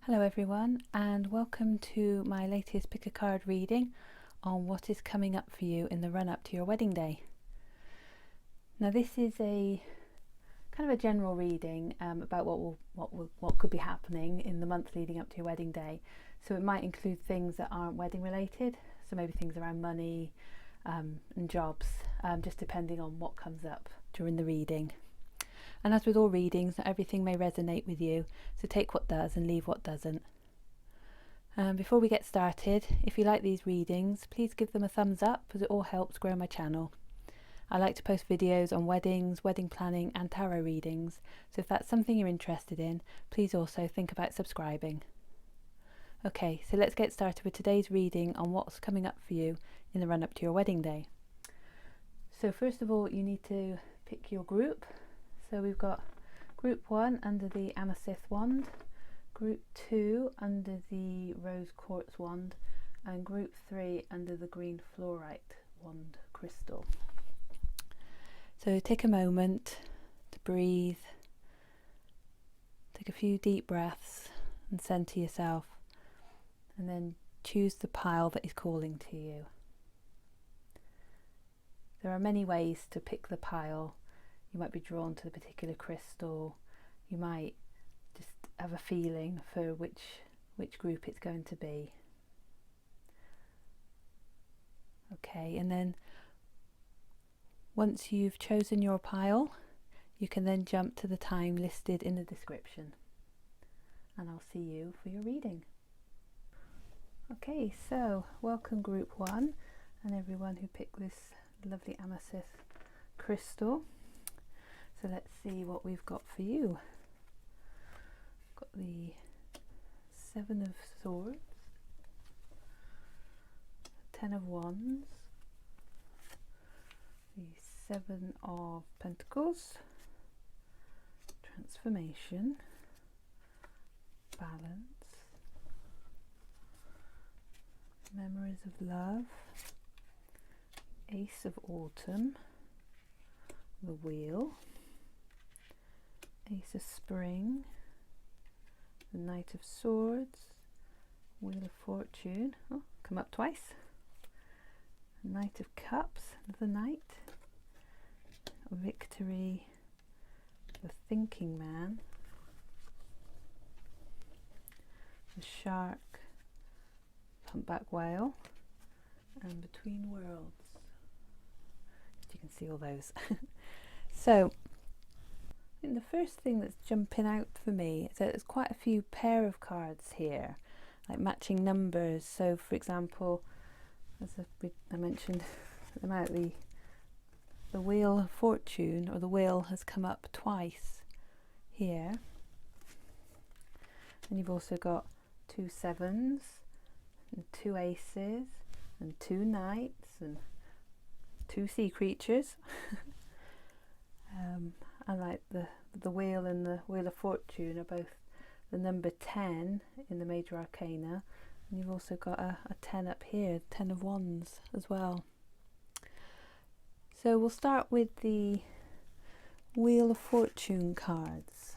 Hello everyone, and welcome to my latest pick a card reading on what is coming up for you in the run up to your wedding day. Now this is a kind of a general reading about what could be happening in the month leading up to your wedding day. So it might include things that aren't wedding related, so maybe things around money and jobs, just depending on what comes up during the reading. And as with all readings, not everything may resonate with you, so take what does and leave what doesn't. Before we get started, if you like these readings, please give them a thumbs up, as it all helps grow my channel. I like to post videos on weddings, wedding planning and tarot readings, so if that's something you're interested in, please also think about subscribing. Okay, so let's get started with today's reading on what's coming up for you in the run up to your wedding day. So first of all, you need to pick your group. So we've got group 1 under the Amethyst wand, group 2 under the Rose Quartz wand, and group 3 under the green fluorite wand crystal. So take a moment to breathe, take a few deep breaths and center yourself, and then choose the pile that is calling to you. There are many ways to pick the pile. You might be drawn to the particular crystal. You might just have a feeling for which group it's going to be. Okay, and then once you've chosen your pile, you can then jump to the time listed in the description. And I'll see you for your reading. Okay, so welcome group 1 and everyone who picked this lovely amethyst crystal. So let's see what we've got for you. Got the 7 of Swords, 10 of Wands, the 7 of Pentacles, Transformation, Balance, Memories of Love, Ace of Autumn, the Wheel, Ace of Spring, the Knight of Swords, Wheel of Fortune, oh, come up twice, Knight of Cups, another Knight, Victory, the Thinking Man, the Shark, Humpback Whale, and Between Worlds. You can see all those. So the first thing that's jumping out for me is that there's quite a few pair of cards here, like matching numbers. So for example, as I mentioned them out, the Wheel of Fortune, or the wheel, has come up twice here, and you've also got 2 sevens and 2 aces and 2 knights and 2 sea creatures. I like the wheel and the Wheel of Fortune are both the number 10 in the major arcana, and you've also got a 10 up here, 10 of Wands as well. So we'll start with the Wheel of Fortune cards.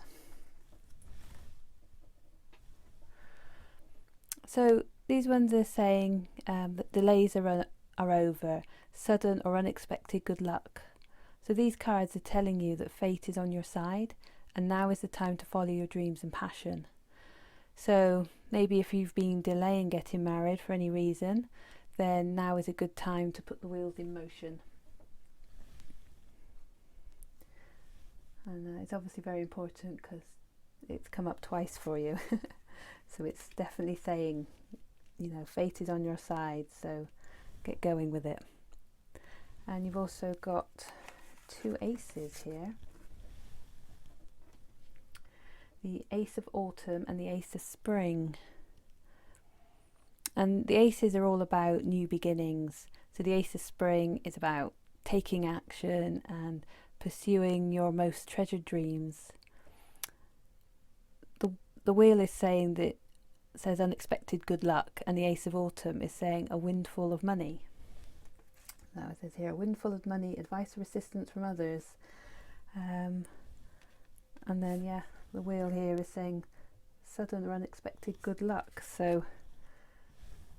So these ones are saying that delays are over, sudden or unexpected good luck. So these cards are telling you that fate is on your side, and now is the time to follow your dreams and passion. So maybe if you've been delaying getting married for any reason, then now is a good time to put the wheels in motion. And it's obviously very important because it's come up twice for you. So it's definitely saying, you know, fate is on your side, so get going with it. And you've also got 2 aces here, the Ace of Autumn and the Ace of Spring. And the aces are all about new beginnings. So the Ace of Spring is about taking action and pursuing your most treasured dreams. The wheel is saying that says unexpected good luck, and the Ace of Autumn is saying a windfall of money. Now it says here, a windfall of money, advice or assistance from others. And then, yeah, the wheel here is saying sudden or unexpected good luck. So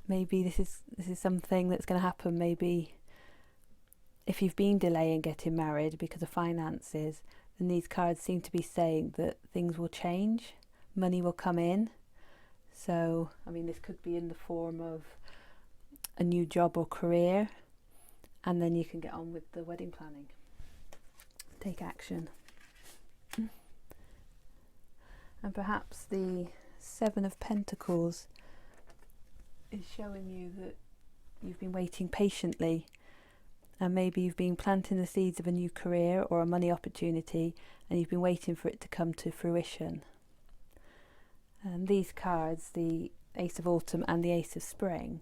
maybe this is something that's going to happen. Maybe if you've been delaying getting married because of finances, then these cards seem to be saying that things will change, money will come in. So, I mean, this could be in the form of a new job or career, and then you can get on with the wedding planning. Take action. And perhaps the Seven of Pentacles is showing you that you've been waiting patiently, and maybe you've been planting the seeds of a new career or a money opportunity, and you've been waiting for it to come to fruition. And these cards, the Ace of Autumn and the Ace of Spring,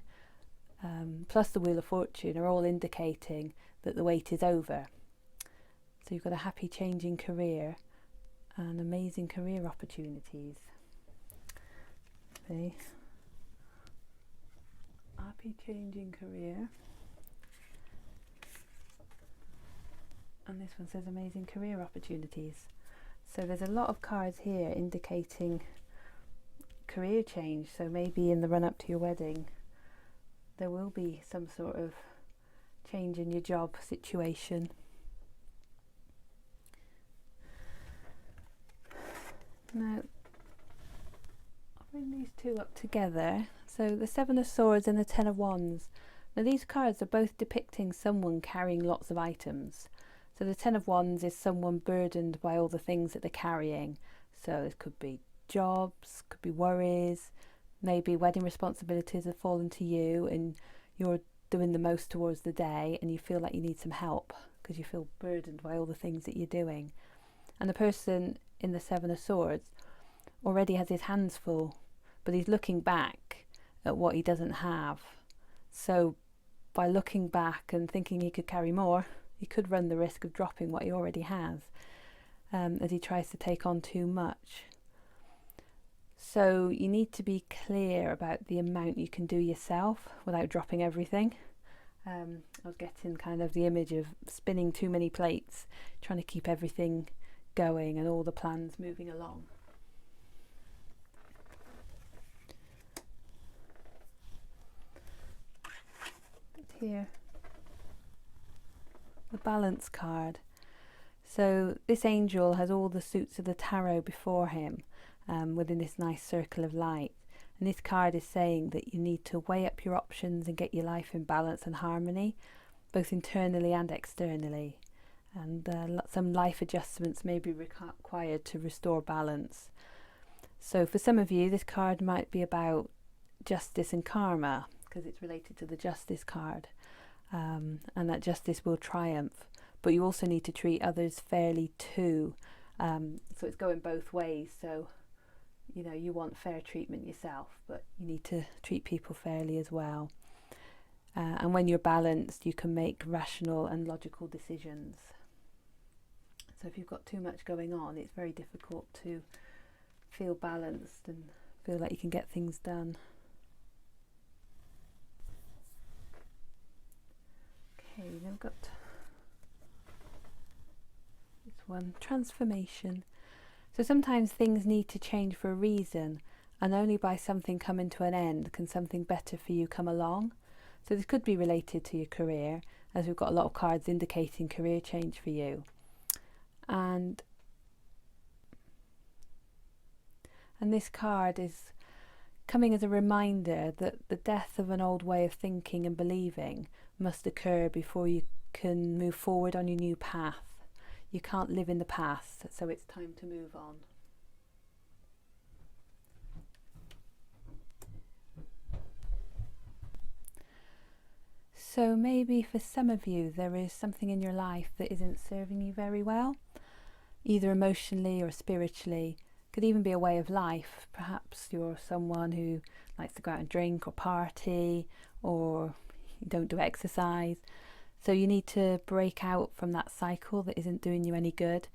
plus the Wheel of Fortune, are all indicating that the wait is over. So you've got a happy changing career and amazing career opportunities. Okay. Happy changing career. And this one says amazing career opportunities. So there's a lot of cards here indicating career change. So maybe in the run up to your wedding there will be some sort of change in your job situation. Now I'll bring these two up together. So the Seven of Swords and the Ten of Wands. Now these cards are both depicting someone carrying lots of items. So the Ten of Wands is someone burdened by all the things that they're carrying. So it could be jobs, could be worries, maybe wedding responsibilities have fallen to you and you're doing the most towards the day and you feel like you need some help because you feel burdened by all the things that you're doing. And the person in the Seven of Swords already has his hands full, but he's looking back at what he doesn't have. So by looking back and thinking he could carry more, he could run the risk of dropping what he already has, as he tries to take on too much. So you need to be clear about the amount you can do yourself without dropping everything. I was getting kind of the image of spinning too many plates, trying to keep everything going and all the plans moving along. Here, the Balance card. So this angel has all the suits of the tarot before him, within this nice circle of light. And this card is saying that you need to weigh up your options and get your life in balance and harmony, both internally and externally. And some life adjustments may be required to restore balance. So for some of you, this card might be about justice and karma, because it's related to the Justice card, and that justice will triumph. But you also need to treat others fairly too. So it's going both ways. So, you know, you want fair treatment yourself, but you need to treat people fairly as well. And when you're balanced, you can make rational and logical decisions. So if you've got too much going on, it's very difficult to feel balanced and feel like you can get things done. Okay, then we've got this one, transformation. So sometimes things need to change for a reason, and only by something coming to an end can something better for you come along. So this could be related to your career, as we've got a lot of cards indicating career change for you. And this card is coming as a reminder that the death of an old way of thinking and believing must occur before you can move forward on your new path. You can't live in the past, so it's time to move on. So maybe for some of you there is something in your life that isn't serving you very well, either emotionally or spiritually. Could even be a way of life. Perhaps you're someone who likes to go out and drink or party, or you don't do exercise. So you need to break out from that cycle that isn't doing you any good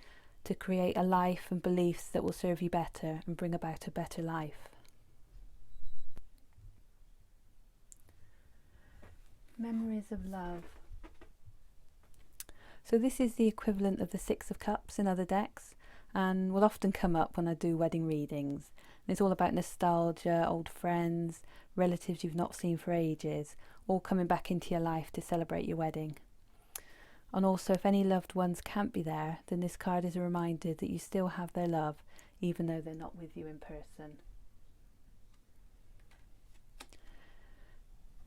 to create a life and beliefs that will serve you better and bring about a better life. Memories of love. So this is the equivalent of the Six of Cups in other decks, and will often come up when I do wedding readings. And it's all about nostalgia, old friends, relatives you've not seen for ages, all coming back into your life to celebrate your wedding. And also, if any loved ones can't be there, then this card is a reminder that you still have their love, even though they're not with you in person.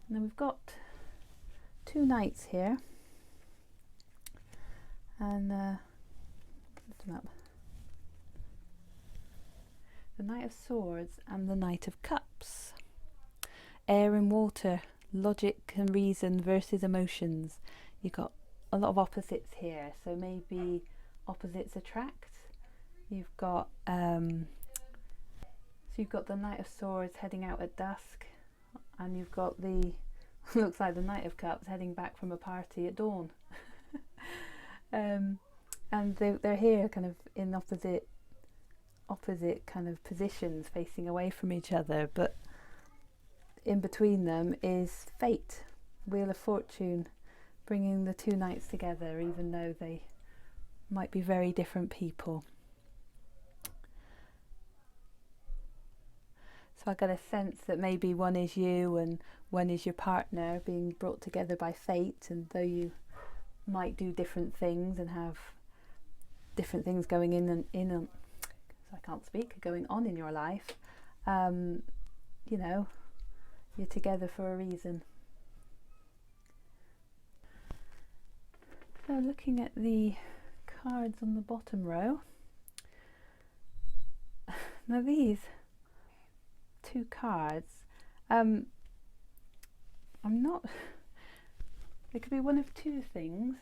Now we've got 2 knights here, and lift them up. The Knight of Swords and the Knight of Cups. Air and water, logic and reason versus emotions. You've got a lot of opposites here, so maybe opposites attract. You've got you've got the Knight of Swords heading out at dusk, and you've got the looks like the Knight of Cups heading back from a party at dawn. And they're here kind of in opposite kind of positions, facing away from each other, but in between them is fate, Wheel of Fortune, bringing the 2 knights together, even though they might be very different people. So I got a sense that maybe one is you and one is your partner being brought together by fate, and though you might do different things and have different things going going on in your life, you know, you're together for a reason. So looking at the cards on the bottom row, now these 2 cards, I'm not, it could be one of 2 things.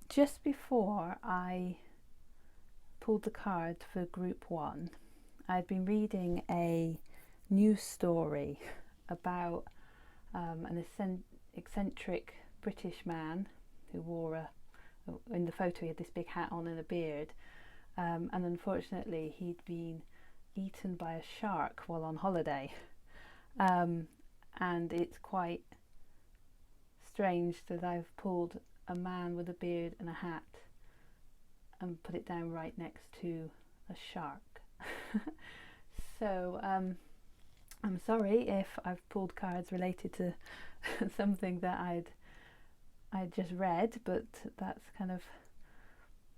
Just before I pulled the cards for group 1, I'd been reading a news story about an eccentric British man who wore in the photo he had this big hat on and a beard, and unfortunately he'd been eaten by a shark while on holiday, and it's quite strange that I've pulled a man with a beard and a hat and put it down right next to a shark. So I'm sorry if I've pulled cards related to something that I'd just read, but that's kind of,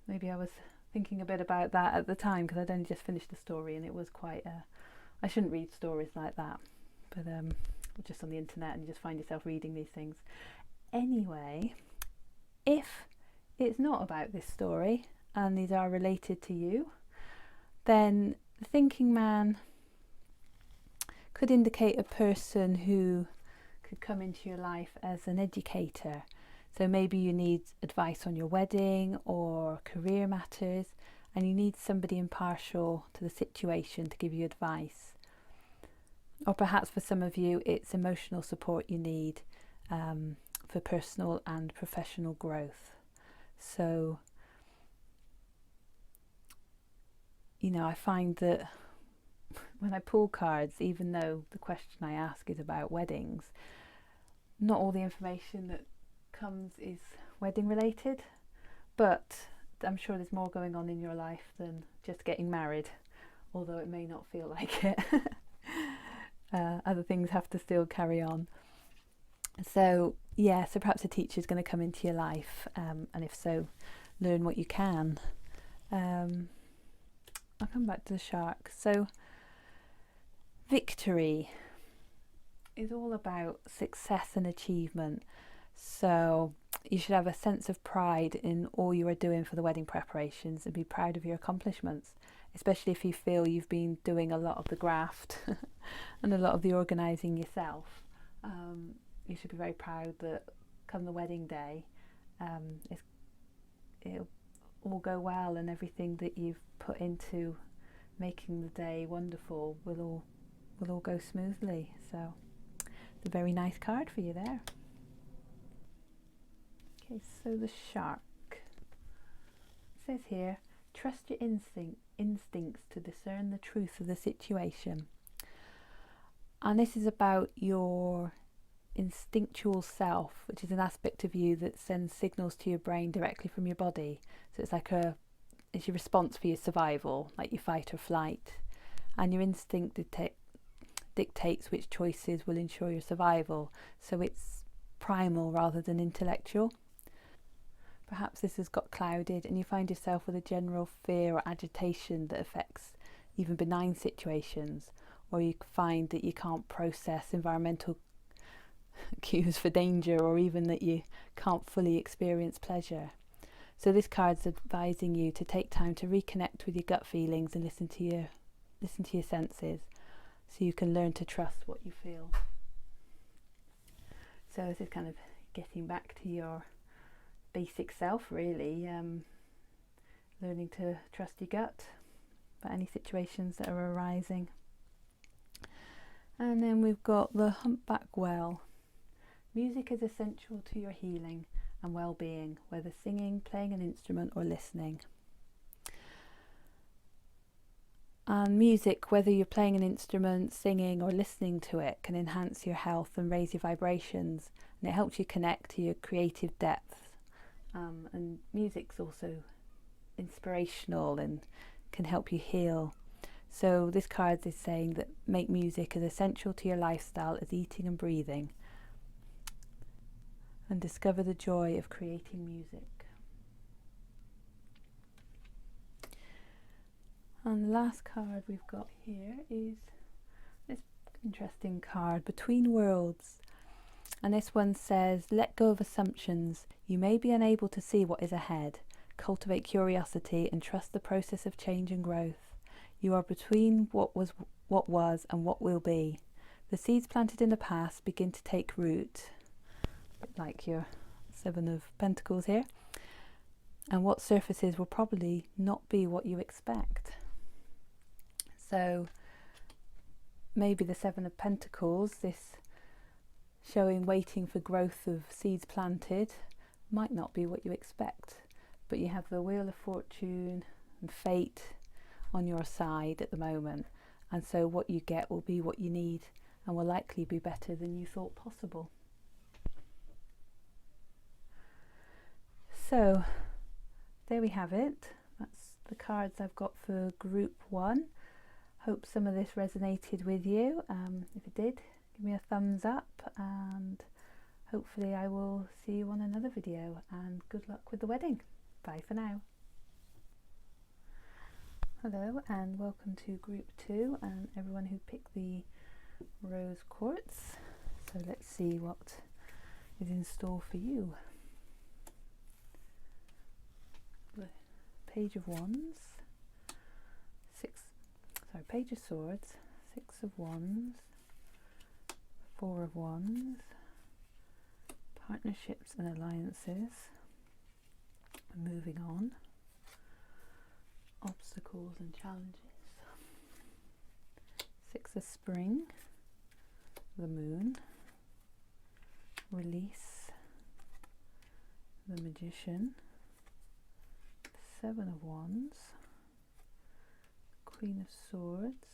maybe I was thinking a bit about that at the time, because I'd only just finished the story and it was quite I shouldn't read stories like that, but just on the internet, and you just find yourself reading these things. Anyway, if it's not about this story and these are related to you, then the thinking man could indicate a person who could come into your life as an educator. So maybe you need advice on your wedding or career matters, and you need somebody impartial to the situation to give you advice. Or perhaps for some of you it's emotional support you need for personal and professional growth. So, you know, I find that when I pull cards, even though the question I ask is about weddings, not all the information that comes is wedding related, but I'm sure there's more going on in your life than just getting married, although it may not feel like it. Other things have to still carry on. So yeah, so perhaps a teacher is going to come into your life, and if so, learn what you can. I'll come back to the shark. So victory is all about success and achievement. So you should have a sense of pride in all you are doing for the wedding preparations and be proud of your accomplishments, especially if you feel you've been doing a lot of the graft and a lot of the organising yourself. You should be very proud that come the wedding day, it'll all go well, and everything that you've put into making the day wonderful will all go smoothly. So it's a very nice card for you there. Okay, so the shark. It says here, trust your instincts to discern the truth of the situation. And this is about your instinctual self, which is an aspect of you that sends signals to your brain directly from your body. So it's like it's your response for your survival, like your fight or flight. and your instinct dictates which choices will ensure your survival. So it's primal rather than intellectual. Perhaps this has got clouded and you find yourself with a general fear or agitation that affects even benign situations, or you find that you can't process environmental cues for danger, or even that you can't fully experience pleasure. So this card's advising you to take time to reconnect with your gut feelings and listen to your senses, so you can learn to trust what you feel. So this is kind of getting back to your basic self, really, learning to trust your gut about any situations that are arising. And then we've got the humpback whale. Music is essential to your healing and well-being, whether singing, playing an instrument or listening. And music, whether you're playing an instrument, singing or listening to it, can enhance your health and raise your vibrations, and it helps you connect to your creative depth. And music's also inspirational and can help you heal. So this card is saying that make music as essential to your lifestyle as eating and breathing, and discover the joy of creating music. And the last card we've got here is this interesting card, Between Worlds. And this one says, let go of assumptions. You may be unable to see what is ahead. Cultivate curiosity and trust the process of change and growth. You are between what was and what will be. The seeds planted in the past begin to take root, like your Seven of Pentacles here. And what surfaces will probably not be what you expect. So maybe the Seven of Pentacles, this showing waiting for growth of seeds planted, might not be what you expect, but you have the Wheel of Fortune and fate on your side at the moment, and so what you get will be what you need and will likely be better than you thought possible. So there we have it. That's the cards I've got for group 1. Hope some of this resonated with you. If it did, give me a thumbs up, and hopefully I will see you on another video, and good luck with the wedding. Bye for now. Hello and welcome to group 2 and everyone who picked the rose quartz. So let's see what is in store for you. The Page of Wands, Page of Swords, 6 of Wands, 4 of Wands, partnerships and alliances, moving on, obstacles and challenges, 6 of Spring, the Moon, release, the Magician, 7 of Wands, Queen of Swords,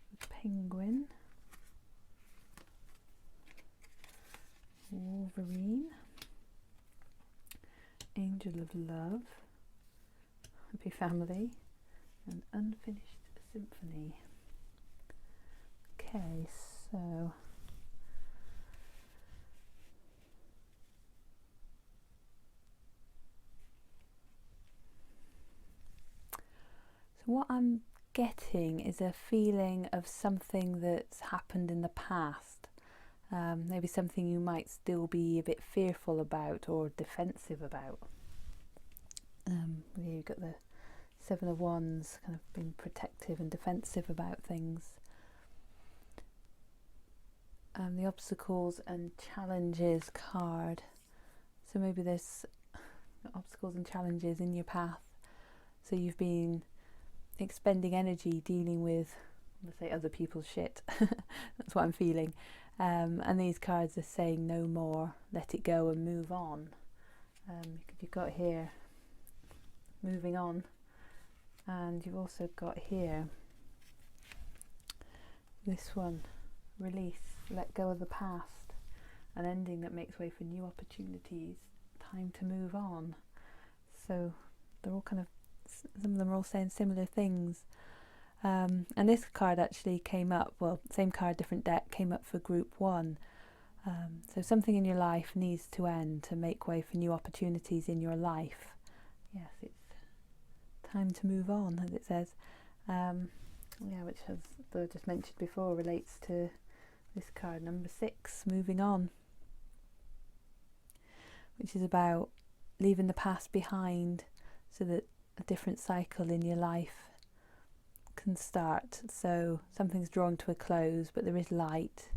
the Penguin, Wolverine, Angel of Love, Happy Family, and Unfinished Symphony. Okay, so what I'm getting is a feeling of something that's happened in the past. Maybe something you might still be a bit fearful about or defensive about. You've got the 7 of Wands, kind of being protective and defensive about things. The obstacles and challenges card. So maybe there's obstacles and challenges in your path. So you've been expending energy dealing with, let's say, other people's shit. That's what I'm feeling. And these cards are saying no more, let it go and move on. You've got here moving on, and you've also got here this one, release, let go of the past, an ending that makes way for new opportunities, time to move on. So they're all kind of some of them are all saying similar things. And this card actually came up, well, same card, different deck, came up for group 1. So something in your life needs to end to make way for new opportunities in your life. Yes, it's time to move on, as it says. Yeah, which, as I just mentioned before, relates to this card, number 6, moving on, which is about leaving the past behind so that a different cycle in your life can start. So something's drawn to a close, but there is light,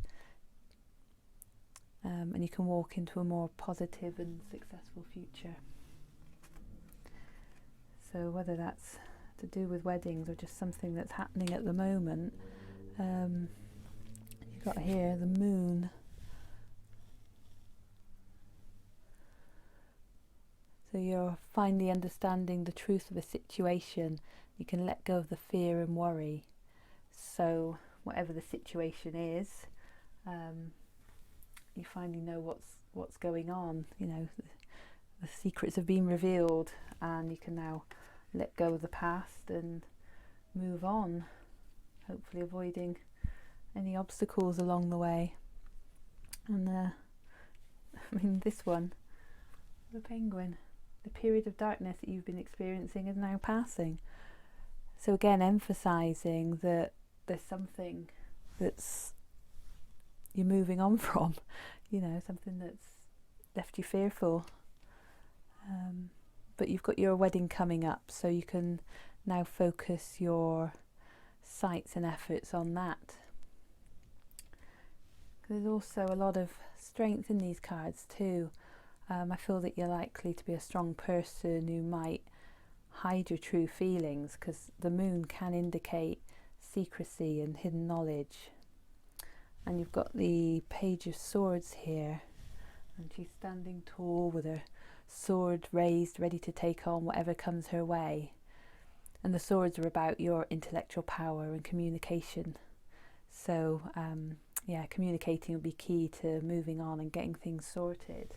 and you can walk into a more positive and successful future. So whether that's to do with weddings or just something that's happening at the moment, you've got here the moon. So you're finally understanding the truth of a situation. You can let go of the fear and worry. So whatever the situation is, you finally know what's going on. You know, the secrets have been revealed, and you can now let go of the past and move on, hopefully avoiding any obstacles along the way. And I mean, this one, the penguin, the period of darkness that you've been experiencing is now passing. So again, emphasizing that there's something that's you're moving on from, you know, something that's left you fearful. But you've got your wedding coming up, so you can now focus your sights and efforts on that. There's also a lot of strength in these cards too. I feel that you're likely to be a strong person who might hide your true feelings, because the moon can indicate secrecy and hidden knowledge. And you've got the Page of Swords here, and she's standing tall with her sword raised, ready to take on whatever comes her way. And the swords are about your intellectual power and communication. So yeah, communicating will be key to moving on and getting things sorted.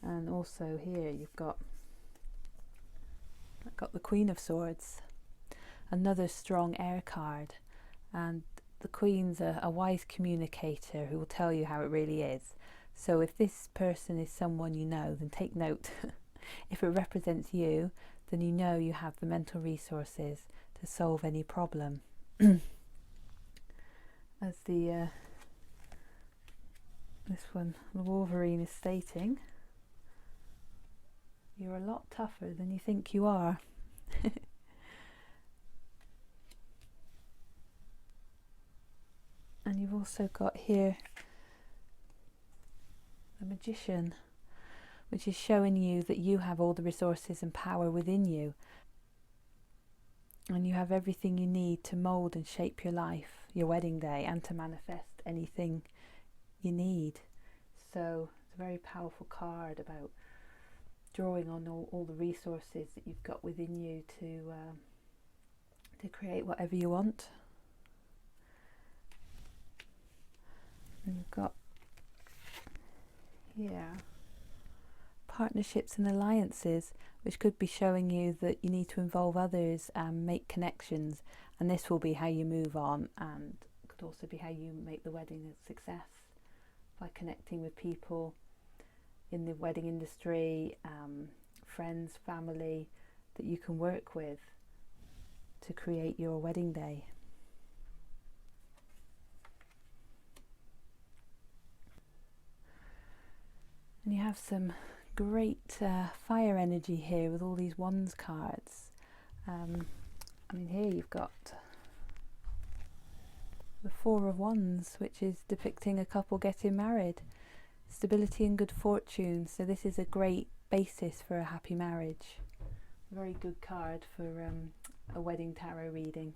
And also here you've got the Queen of Swords, another strong air card. And the Queen's a wise communicator who will tell you how it really is. So if this person is someone you know, then take note. If it represents you, then you know you have the mental resources to solve any problem. As this one, the Wolverine, is stating, you're a lot tougher than you think you are. And you've also got here the Magician, which is showing you that you have all the resources and power within you, and you have everything you need to mould and shape your life, your wedding day, and to manifest anything you need. So it's a very powerful card about drawing on all the resources that you've got within you to create whatever you want. And you've got here partnerships and alliances, which could be showing you that you need to involve others and make connections, and this will be how you move on, and could also be how you make the wedding a success by connecting with people in the wedding industry, friends, family that you can work with to create your wedding day. And you have some great fire energy here with all these wands cards. I mean, here you've got the Four of Wands, which is depicting a couple getting married. Stability and good fortune. So this is a great basis for a happy marriage. A very good card for a wedding tarot reading.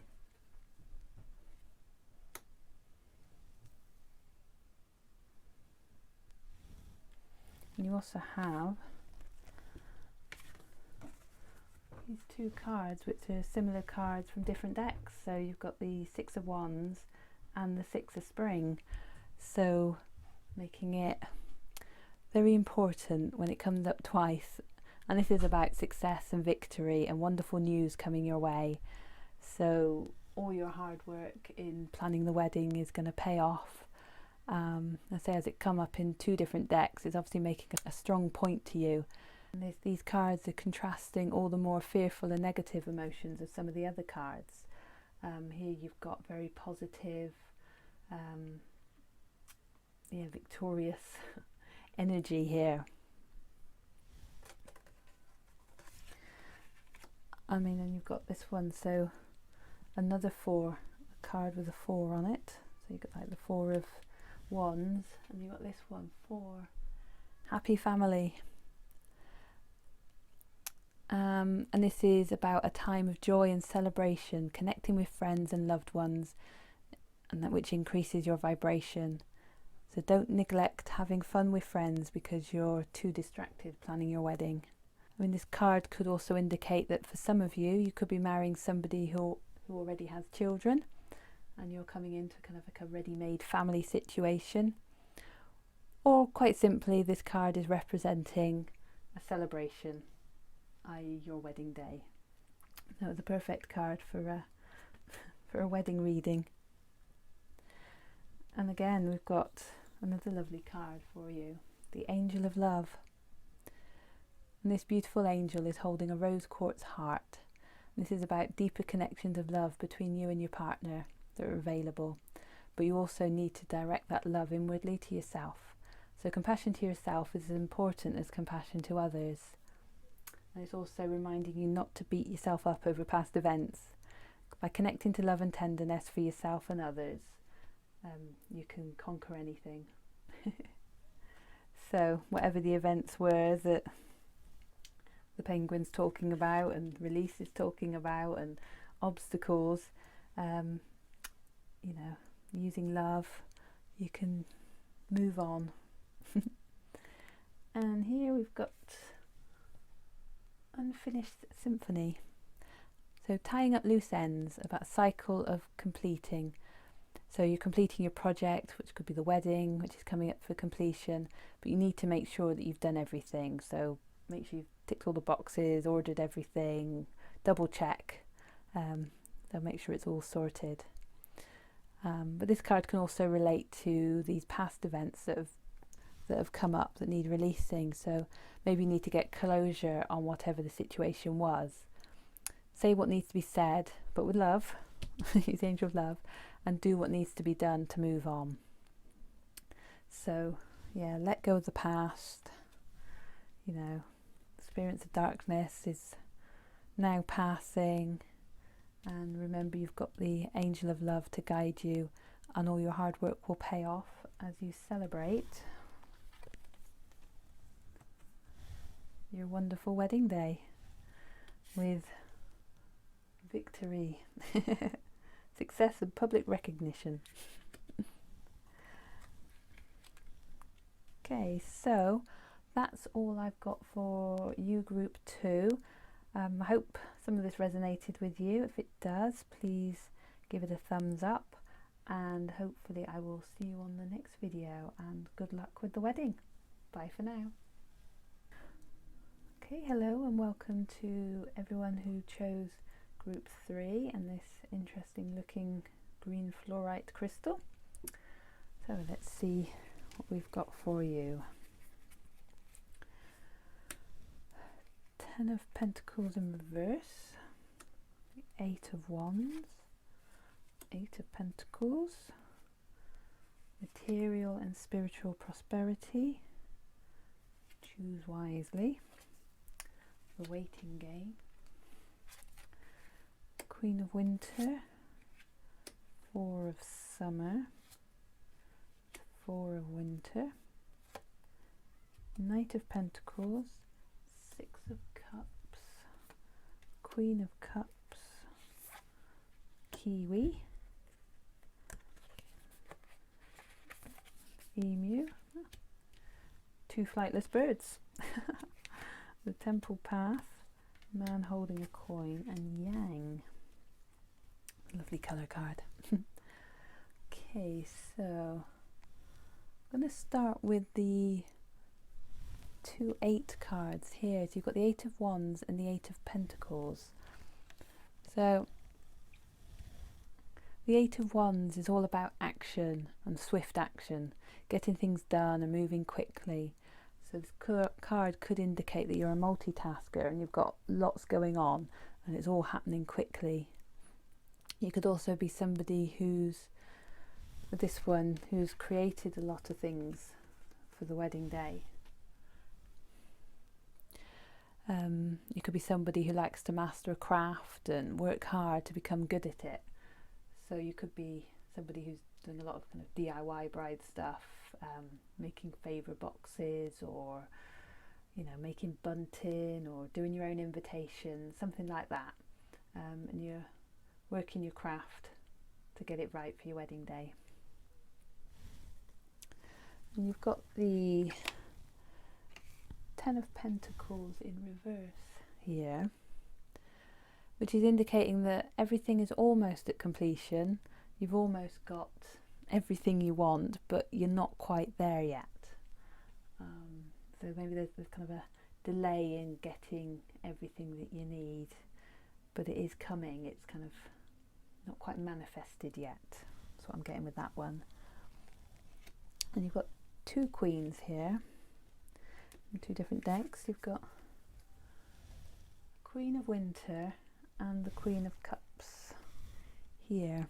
And you also have these two cards, which are similar cards from different decks. So you've got the Six of Wands and the Six of Spring. So making it very important when it comes up twice, And this is about success and victory and wonderful news coming your way. So all your hard work in planning the wedding is going to pay off. I say, as it come up in two different decks, it's obviously making a strong point to you. And these cards are contrasting all the more fearful and negative emotions of some of the other cards. Here you've got very positive, victorious energy here. I mean, and you've got this one, so another 4, a card with a 4 on it. So you've got like the 4 of Wands, and you've got this one, 4, happy family. And this is about a time of joy and celebration, connecting with friends and loved ones, and that which increases your vibration. So don't neglect having fun with friends because you're too distracted planning your wedding. I mean, this card could also indicate that for some of you, you could be marrying somebody who already has children, and you're coming into kind of like a ready-made family situation. Or quite simply, this card is representing a celebration, i.e. your wedding day. That was a perfect card for a wedding reading. And again, we've got another lovely card for you, the Angel of Love. And this beautiful angel is holding a rose quartz heart. This is about deeper connections of love between you and your partner that are available. But you also need to direct that love inwardly to yourself. So compassion to yourself is as important as compassion to others. And it's also reminding you not to beat yourself up over past events. By connecting to love and tenderness for yourself and others, you can conquer anything. So whatever the events were that the penguin's talking about and Release is talking about, and obstacles, using love, you can move on. And here we've got Unfinished Symphony. So tying up loose ends, about a cycle of completing. So you're completing your project, which could be the wedding, which is coming up for completion, but you need to make sure that you've done everything. So make sure you've ticked all the boxes, ordered everything, double check, they'll make sure it's all sorted. But this card can also relate to these past events that have come up that need releasing. So maybe you need to get closure on whatever the situation was. Say what needs to be said, but with love, use the Angel of Love, and do what needs to be done to move on. So yeah, let go of the past. Experience of darkness is now passing, and remember, you've got the Angel of Love to guide you, and all your hard work will pay off as you celebrate your wonderful wedding day with victory, success and public recognition. Okay, so that's all I've got for you, group 2. I hope some of this resonated with you. If it does, please give it a thumbs up, and hopefully I will see you on the next video, and good luck with the wedding. Bye for now. Okay, hello and welcome to everyone who chose group 3 and this interesting looking green fluorite crystal. So let's see what we've got for you. 10 of Pentacles in reverse, 8 of Wands, 8 of Pentacles, material and spiritual prosperity, choose wisely, the waiting game, Queen of Winter, 4 of Summer, 4 of Winter, Knight of Pentacles, 6 of Cups, Queen of Cups, Kiwi, Emu, 2 flightless birds, the Temple Path, man holding a coin, and Yang. Lovely colour card. Okay, so I'm going to start with the two 8 cards here. So you've got the 8 of Wands and the 8 of Pentacles. So the 8 of Wands is all about action and swift action, getting things done and moving quickly. So this card could indicate that you're a multitasker and you've got lots going on and it's all happening quickly. You could also be somebody who's, with this one, who's created a lot of things for the wedding day. You could be somebody who likes to master a craft and work hard to become good at it. So you could be somebody who's doing a lot of kind of DIY bride stuff, making favour boxes, or making bunting, or doing your own invitations, something like that. And you're working your craft to get it right for your wedding day. And you've got the 10 of Pentacles in reverse here, which is indicating that everything is almost at completion. You've almost got everything you want, but you're not quite there yet. So maybe there's kind of a delay in getting everything that you need, but it is coming. It's kind of not quite manifested yet. That's what I'm getting with that one. And you've got 2 queens here in 2 different decks. You've got Queen of Winter and the Queen of Cups here.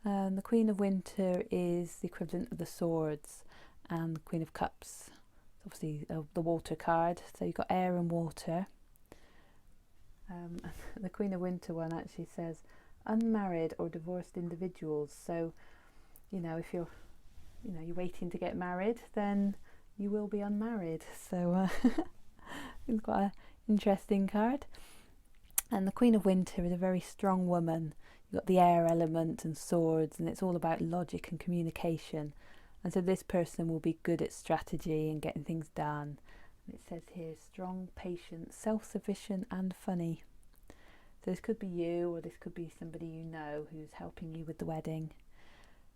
The Queen of Winter is the equivalent of the swords, and the Queen of Cups, obviously the water card. So you've got air and water. The Queen of Winter one actually says unmarried or divorced individuals. So if you're waiting to get married, then you will be unmarried. So it's quite an interesting card. And the Queen of Winter is a very strong woman. You've got the air element and swords, and it's all about logic and communication. And so this person will be good at strategy and getting things done. And it says here, strong, patient, self-sufficient and funny. So this could be you, or this could be somebody you know who's helping you with the wedding.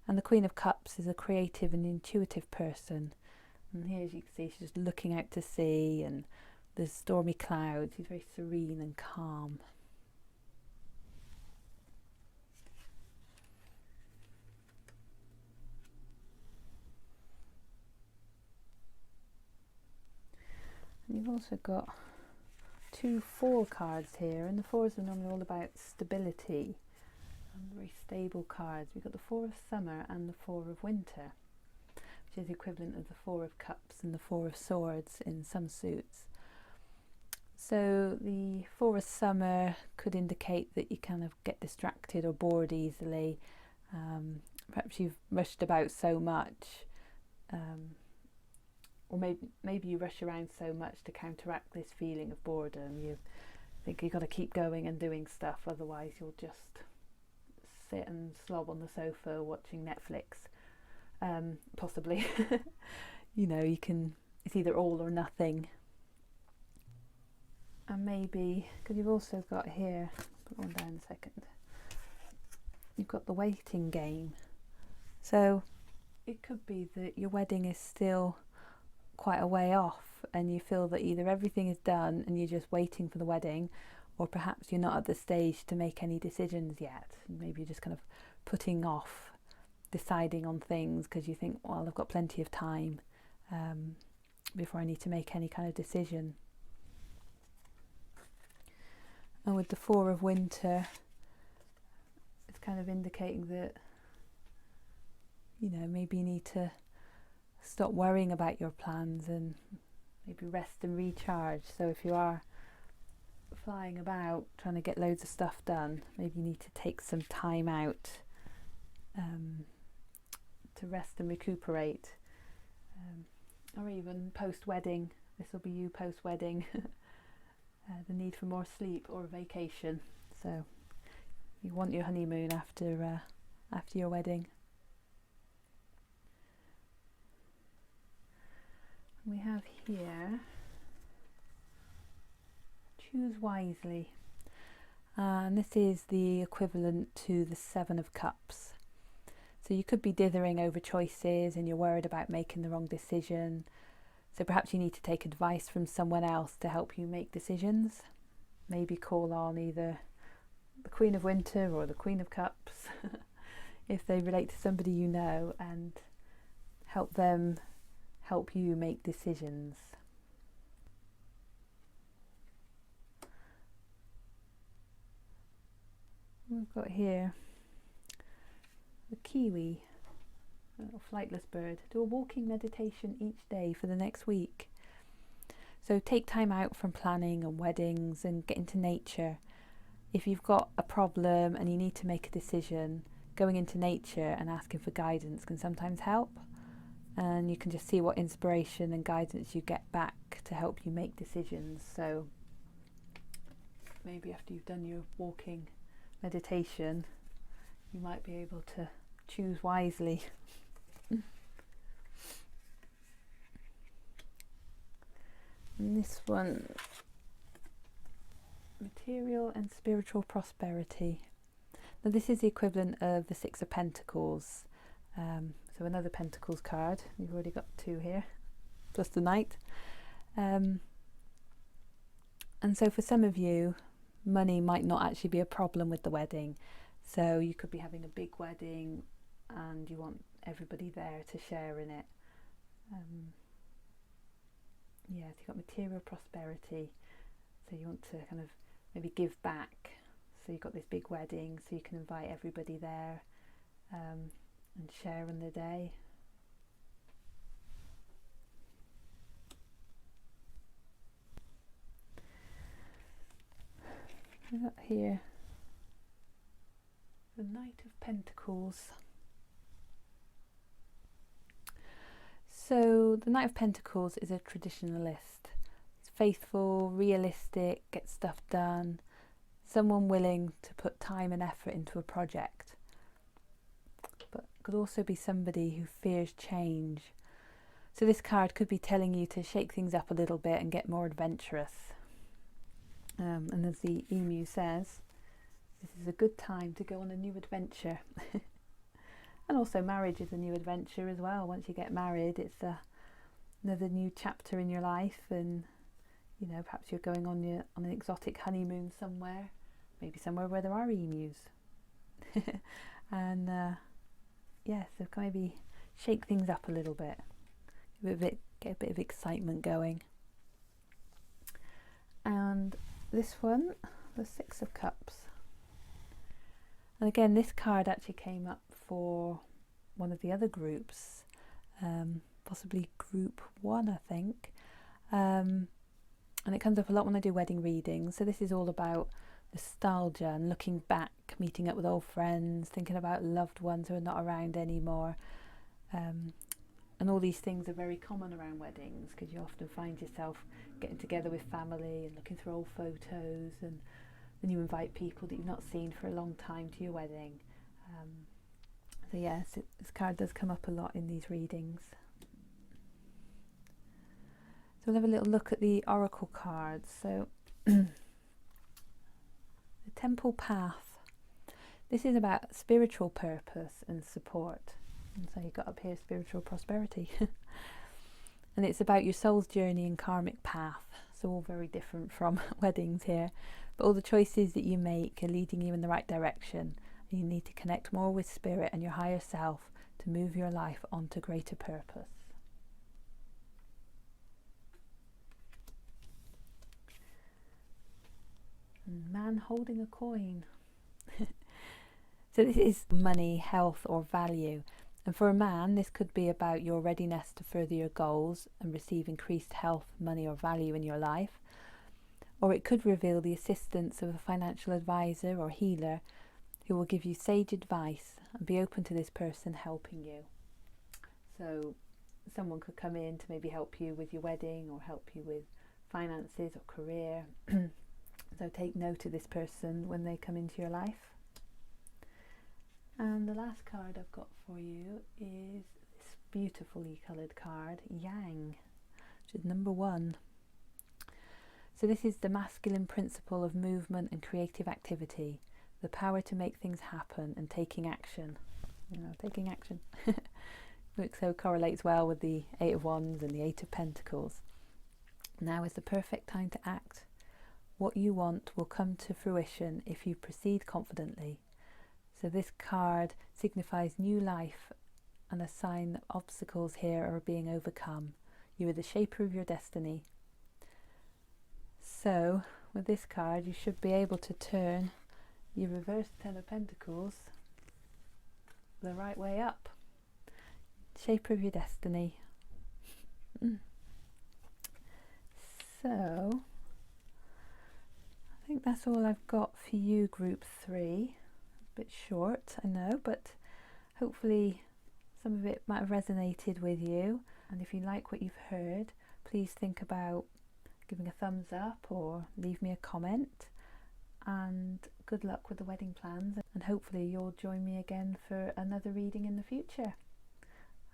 And the Queen of Cups is a creative and intuitive person. And here, as you can see, she's just looking out to sea, and there's stormy clouds. She's very serene and calm. And you've also got 2 4 cards here, and the 4s are normally all about stability and very stable cards. We've got the 4 of Summer and the 4 of Winter, which is the equivalent of the 4 of Cups and the 4 of Swords in some suits. So the 4 of Summer could indicate that you kind of get distracted or bored easily. Perhaps you've rushed about so much, or maybe you rush around so much to counteract this feeling of boredom. You think you've got to keep going and doing stuff, otherwise you'll just sit and slob on the sofa watching Netflix. Possibly. It's either all or nothing. And maybe, because you've also got here, put one down a second, you've got the waiting game. So it could be that your wedding is still quite a way off, and you feel that either everything is done and you're just waiting for the wedding, or perhaps you're not at the stage to make any decisions yet. Maybe you're just kind of putting off deciding on things because you think, well, I've got plenty of time before I need to make any kind of decision. And with the 4 of Winter, it's kind of indicating that maybe you need to stop worrying about your plans and maybe rest and recharge. So if you are flying about trying to get loads of stuff done, maybe you need to take some time out to rest and recuperate, or even post-wedding. This will be you post-wedding. The need for more sleep or vacation. So you want your honeymoon after your wedding. We have here, choose wisely, and this is the equivalent to the 7 of Cups. So you could be dithering over choices and you're worried about making the wrong decision. So perhaps you need to take advice from someone else to help you make decisions. Maybe call on either the Queen of Winter or the Queen of Cups if they relate to somebody you know, and help them help you make decisions. We've got here the kiwi, a little flightless bird. Do a walking meditation each day for the next week. So take time out from planning and weddings and get into nature. If you've got a problem and you need to make a decision, going into nature and asking for guidance can sometimes help. And you can just see what inspiration and guidance you get back to help you make decisions. So maybe after you've done your walking meditation, you might be able to choose wisely. And this one, material and spiritual prosperity. Now this is the equivalent of the Six of Pentacles. So another Pentacles card. We've already got two here, plus the Knight. And so for some of you, money might not actually be a problem with the wedding. So you could be having a big wedding and you want everybody there to share in it. Yeah, so you've got material prosperity, so you want to kind of maybe give back. So you've got this big wedding, so you can invite everybody there and share in the day. We've got here the Knight of Pentacles. So the Knight of Pentacles is a traditionalist. It's faithful, realistic, gets stuff done, someone willing to put time and effort into a project. But could also be somebody who fears change. So this card could be telling you to shake things up a little bit and get more adventurous. And as the emu says, this is a good time to go on a new adventure. And also marriage is a new adventure as well. Once you get married, it's another new chapter in your life, and you know, perhaps you're going on an exotic honeymoon somewhere, maybe somewhere where there are emus. And yeah, so maybe shake things up a little bit, get a bit of excitement going. And this one, the Six of Cups. And again, this card actually came up for one of the other groups, possibly group 1, I think. And it comes up a lot when I do wedding readings. So this is all about nostalgia and looking back, meeting up with old friends, thinking about loved ones who are not around anymore. And all these things are very common around weddings, because you often find yourself getting together with family and looking through old photos, and then you invite people that you've not seen for a long time to your wedding. So yes, this card does come up a lot in these readings. So we'll have a little look at the oracle cards. So the Temple Path. This is about spiritual purpose and support. And so you've got up here spiritual prosperity. And it's about your soul's journey and karmic path. So all very different from weddings here. But all the choices that you make are leading you in the right direction. And you need to connect more with spirit and your higher self to move your life onto greater purpose. And man holding a coin. So this is money, health or value. And for a man, this could be about your readiness to further your goals and receive increased health, money or value in your life. Or it could reveal the assistance of a financial advisor or healer who will give you sage advice and be open to this person helping you. So someone could come in to maybe help you with your wedding or help you with finances or career. So take note of this person when they come into your life. And the last card I've got for you is this beautifully coloured card, Yang, which is number 1. So this is the masculine principle of movement and creative activity, the power to make things happen and taking action. You know, taking action. which so correlates well with the Eight of Wands and the Eight of Pentacles. Now is the perfect time to act. What you want will come to fruition if you proceed confidently. So this card signifies new life and a sign that obstacles here are being overcome. You are the shaper of your destiny. So with this card you should be able to turn your reverse Ten of Pentacles the right way up. Shaper of your destiny. So I think that's all I've got for you, group 3. A bit short, I know, but hopefully some of it might have resonated with you. And if you like what you've heard, please think about giving a thumbs up or leave me a comment. And good luck with the wedding plans, and hopefully you'll join me again for another reading in the future.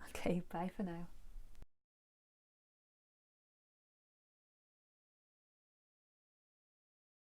Okay, bye for now.